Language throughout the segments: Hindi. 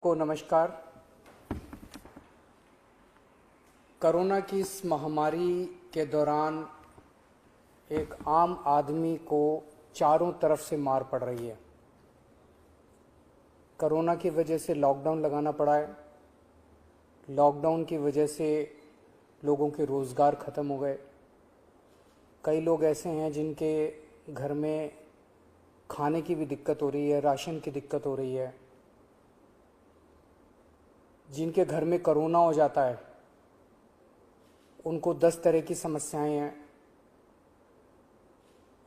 को नमस्कार। कोरोना की इस महामारी के दौरान एक आम आदमी को चारों तरफ से मार पड़ रही है। कोरोना की वजह से लॉकडाउन लगाना पड़ा है। लॉकडाउन की वजह से लोगों के रोज़गार ख़त्म हो गए। कई लोग ऐसे हैं जिनके घर में खाने की भी दिक्कत हो रही है, राशन की दिक्कत हो रही है। जिनके घर में कोरोना हो जाता है उनको 10 तरह की समस्याएं हैं।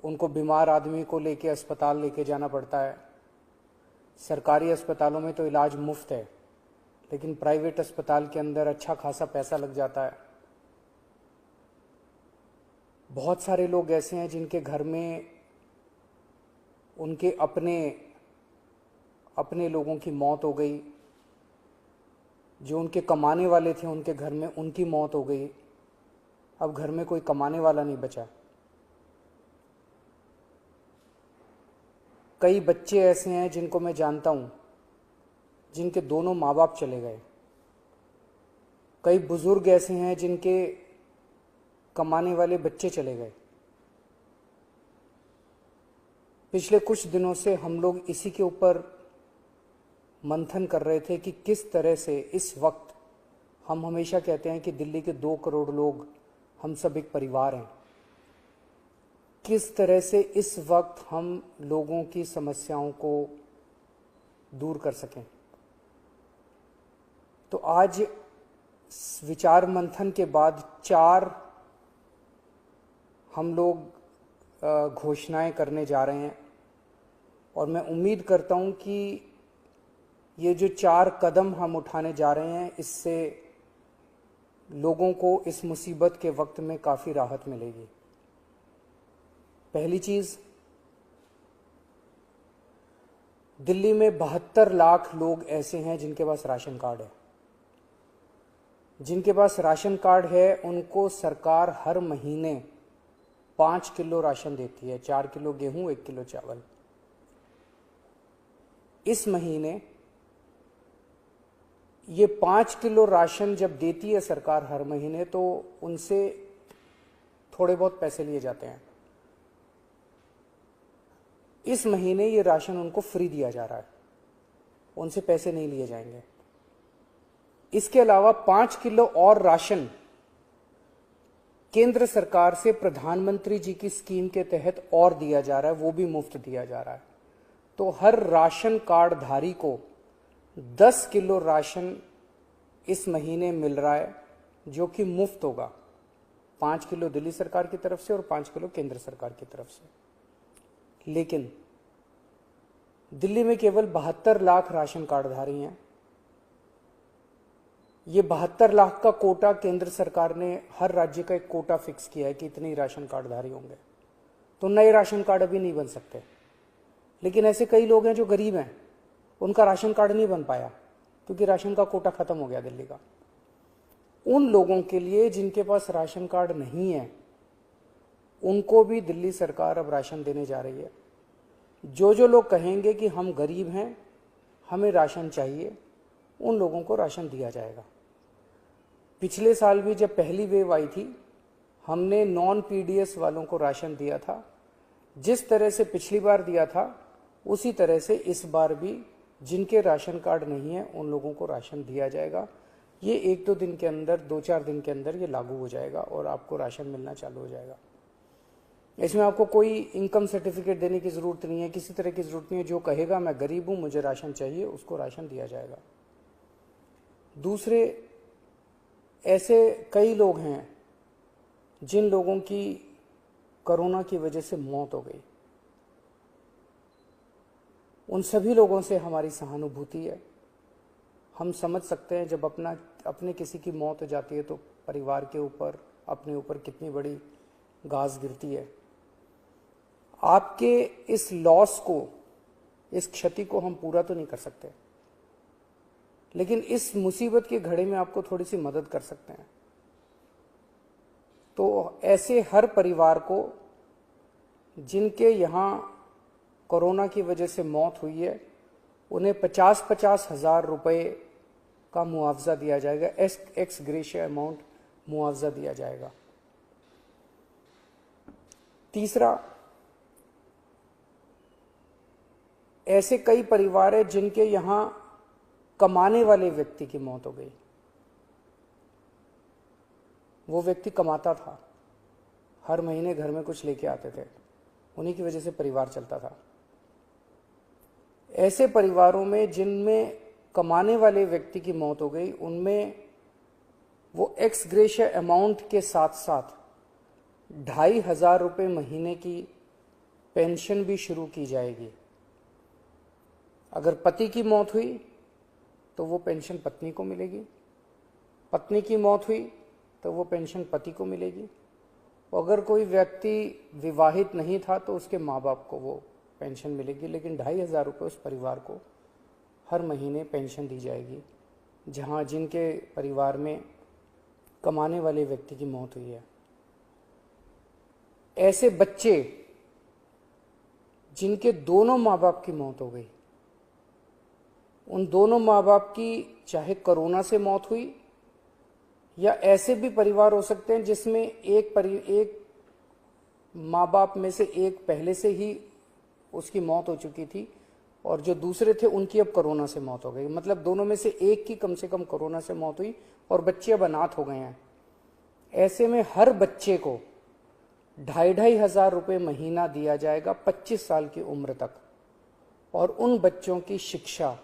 उनको बीमार आदमी को लेके अस्पताल लेके जाना पड़ता है। सरकारी अस्पतालों में तो इलाज मुफ्त है, लेकिन प्राइवेट अस्पताल के अंदर अच्छा खासा पैसा लग जाता है। बहुत सारे लोग ऐसे हैं जिनके घर में उनके अपने लोगों की मौत हो गई। जो उनके कमाने वाले थे उनके घर में उनकी मौत हो गई। अब घर में कोई कमाने वाला नहीं बचा। कई बच्चे ऐसे हैं जिनको मैं जानता हूं जिनके दोनों माँ बाप चले गए। कई बुजुर्ग ऐसे हैं जिनके कमाने वाले बच्चे चले गए। पिछले कुछ दिनों से हम लोग इसी के ऊपर मंथन कर रहे थे कि किस तरह से इस वक्त, हम हमेशा कहते हैं कि दिल्ली के 2 करोड़ लोग हम सब एक परिवार हैं, किस तरह से इस वक्त हम लोगों की समस्याओं को दूर कर सकें। तो आज विचार मंथन के बाद 4 हम लोग घोषणाएं करने जा रहे हैं और मैं उम्मीद करता हूं कि ये जो 4 कदम हम उठाने जा रहे हैं इससे लोगों को इस मुसीबत के वक्त में काफ़ी राहत मिलेगी। पहली चीज़, दिल्ली में 72 लाख लोग ऐसे हैं जिनके पास राशन कार्ड है। जिनके पास राशन कार्ड है उनको सरकार हर महीने 5 किलो राशन देती है, 4 किलो गेहूं, 1 किलो चावल। इस महीने ये 5 किलो राशन जब देती है सरकार हर महीने, तो उनसे थोड़े बहुत पैसे लिए जाते हैं। इस महीने ये राशन उनको फ्री दिया जा रहा है, उनसे पैसे नहीं लिए जाएंगे। इसके अलावा 5 किलो और राशन केंद्र सरकार से प्रधानमंत्री जी की स्कीम के तहत और दिया जा रहा है, वो भी मुफ्त दिया जा रहा है। तो हर राशन कार्ड धारी को 10 किलो राशन इस महीने मिल रहा है, जो कि मुफ्त होगा। 5 किलो दिल्ली सरकार की तरफ से और 5 किलो केंद्र सरकार की तरफ से। लेकिन दिल्ली में केवल 72 लाख राशन कार्डधारी हैं। ये 72 लाख का कोटा केंद्र सरकार ने, हर राज्य का एक कोटा फिक्स किया है कि इतने ही राशन कार्डधारी होंगे। तो नए राशन कार्ड अभी नहीं बन सकते। लेकिन ऐसे कई लोग हैं जो गरीब हैं, उनका राशन कार्ड नहीं बन पाया क्योंकि राशन का कोटा खत्म हो गया दिल्ली का। उन लोगों के लिए जिनके पास राशन कार्ड नहीं है, उनको भी दिल्ली सरकार अब राशन देने जा रही है। जो लोग कहेंगे कि हम गरीब हैं, हमें राशन चाहिए, उन लोगों को राशन दिया जाएगा। पिछले साल भी जब पहली वेव आई थी, हमने नॉन पीडीएस वालों को राशन दिया था। जिस तरह से पिछली बार दिया था उसी तरह से इस बार भी जिनके राशन कार्ड नहीं है उन लोगों को राशन दिया जाएगा। ये 1-2 दिन के अंदर, 2-4 दिन के अंदर ये लागू हो जाएगा और आपको राशन मिलना चालू हो जाएगा। इसमें आपको कोई इनकम सर्टिफिकेट देने की ज़रूरत नहीं है, किसी तरह की ज़रूरत नहीं है। जो कहेगा मैं गरीब हूँ, मुझे राशन चाहिए, उसको राशन दिया जाएगा। दूसरे, ऐसे कई लोग हैं जिन लोगों की कोरोना की वजह से मौत हो गई। उन सभी लोगों से हमारी सहानुभूति है। हम समझ सकते हैं जब अपने किसी की मौत हो जाती है तो परिवार के ऊपर, अपने ऊपर कितनी बड़ी गाज गिरती है। आपके इस लॉस को, इस क्षति को हम पूरा तो नहीं कर सकते, लेकिन इस मुसीबत की घड़ी में आपको थोड़ी सी मदद कर सकते हैं। तो ऐसे हर परिवार को जिनके यहाँ कोरोना की वजह से मौत हुई है, उन्हें 50-50 हज़ार रुपये का मुआवजा दिया जाएगा, एक्स ग्रेशिया अमाउंट मुआवजा दिया जाएगा। तीसरा, ऐसे कई परिवार हैं जिनके यहां कमाने वाले व्यक्ति की मौत हो गई। वो व्यक्ति कमाता था, हर महीने घर में कुछ लेके आते थे, उन्हीं की वजह से परिवार चलता था। ऐसे परिवारों में जिनमें कमाने वाले व्यक्ति की मौत हो गई, उनमें वो एक्स ग्रेशिया अमाउंट के साथ साथ 2,500 रुपये महीने की पेंशन भी शुरू की जाएगी। अगर पति की मौत हुई तो वो पेंशन पत्नी को मिलेगी, पत्नी की मौत हुई तो वो पेंशन पति को मिलेगी, अगर कोई व्यक्ति विवाहित नहीं था तो उसके माँ बाप को वो पेंशन मिलेगी। लेकिन 2,500 रुपये उस परिवार को हर महीने पेंशन दी जाएगी जहाँ जिनके परिवार में कमाने वाले व्यक्ति की मौत हुई है। ऐसे बच्चे जिनके दोनों माँ बाप की मौत हो गई, उन दोनों माँ बाप की चाहे कोरोना से मौत हुई, या ऐसे भी परिवार हो सकते हैं जिसमें एक माँ बाप में से एक पहले से ही उसकी मौत हो चुकी थी और जो दूसरे थे उनकी अब कोरोना से मौत हो गई। मतलब दोनों में से एक की कम से कम कोरोना से मौत हुई और बच्चे अब अनाथ हो गए हैं। ऐसे में हर बच्चे को 2,500 रुपये महीना दिया जाएगा 25 साल की उम्र तक, और उन बच्चों की शिक्षा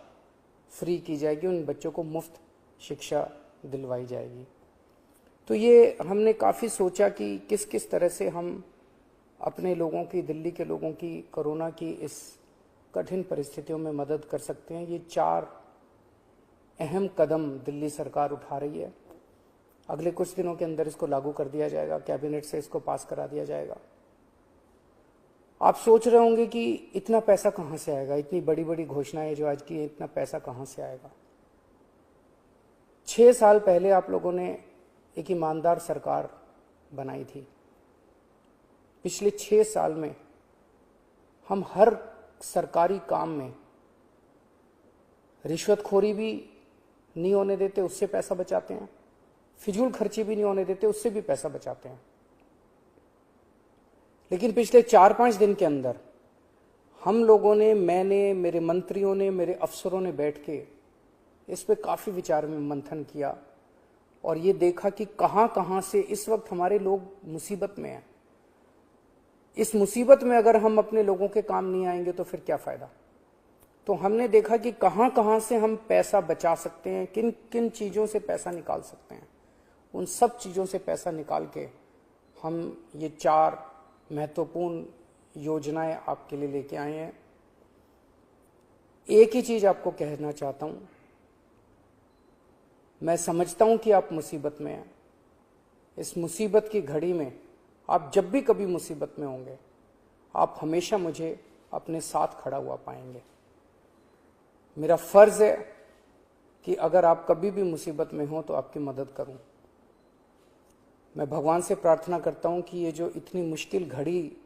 फ्री की जाएगी, उन बच्चों को मुफ्त शिक्षा दिलवाई जाएगी। तो ये हमने काफ़ी सोचा कि किस किस तरह से हम अपने लोगों की, दिल्ली के लोगों की कोरोना की इस कठिन परिस्थितियों में मदद कर सकते हैं। ये 4 अहम कदम दिल्ली सरकार उठा रही है। अगले कुछ दिनों के अंदर इसको लागू कर दिया जाएगा, कैबिनेट से इसको पास करा दिया जाएगा। आप सोच रहे होंगे कि इतना पैसा कहाँ से आएगा, इतनी बड़ी बड़ी घोषणाएं जो आज की है, इतना पैसा कहाँ से आएगा। 6 साल पहले आप लोगों ने एक ईमानदार सरकार बनाई थी। पिछले 6 साल में हम हर सरकारी काम में रिश्वतखोरी भी नहीं होने देते, उससे पैसा बचाते हैं, फिजूल खर्ची भी नहीं होने देते, उससे भी पैसा बचाते हैं। लेकिन पिछले 4-5 दिन के अंदर हम लोगों ने, मैंने, मेरे मंत्रियों ने, मेरे अफसरों ने बैठ के इस पे काफ़ी विचार में मंथन किया और ये देखा कि कहाँ कहाँ से इस वक्त हमारे लोग मुसीबत में हैं। इस मुसीबत में अगर हम अपने लोगों के काम नहीं आएंगे तो फिर क्या फ़ायदा। तो हमने देखा कि कहाँ कहाँ से हम पैसा बचा सकते हैं, किन किन चीज़ों से पैसा निकाल सकते हैं। उन सब चीज़ों से पैसा निकाल के हम ये 4 महत्वपूर्ण योजनाएं आपके लिए लेके आए हैं। एक ही चीज़ आपको कहना चाहता हूँ, मैं समझता हूँ कि आप मुसीबत में हैं। इस मुसीबत की घड़ी में आप जब भी कभी मुसीबत में होंगे, आप हमेशा मुझे अपने साथ खड़ा हुआ पाएंगे। मेरा फ़र्ज़ है कि अगर आप कभी भी मुसीबत में हो तो आपकी मदद करूं। मैं भगवान से प्रार्थना करता हूं कि ये जो इतनी मुश्किल घड़ी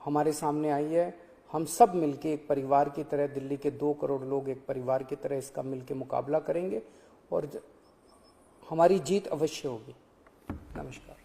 हमारे सामने आई है, हम सब मिलके एक परिवार की तरह, दिल्ली के 2 करोड़ लोग एक परिवार की तरह इसका मिलके मुकाबला करेंगे और हमारी जीत अवश्य होगी। नमस्कार।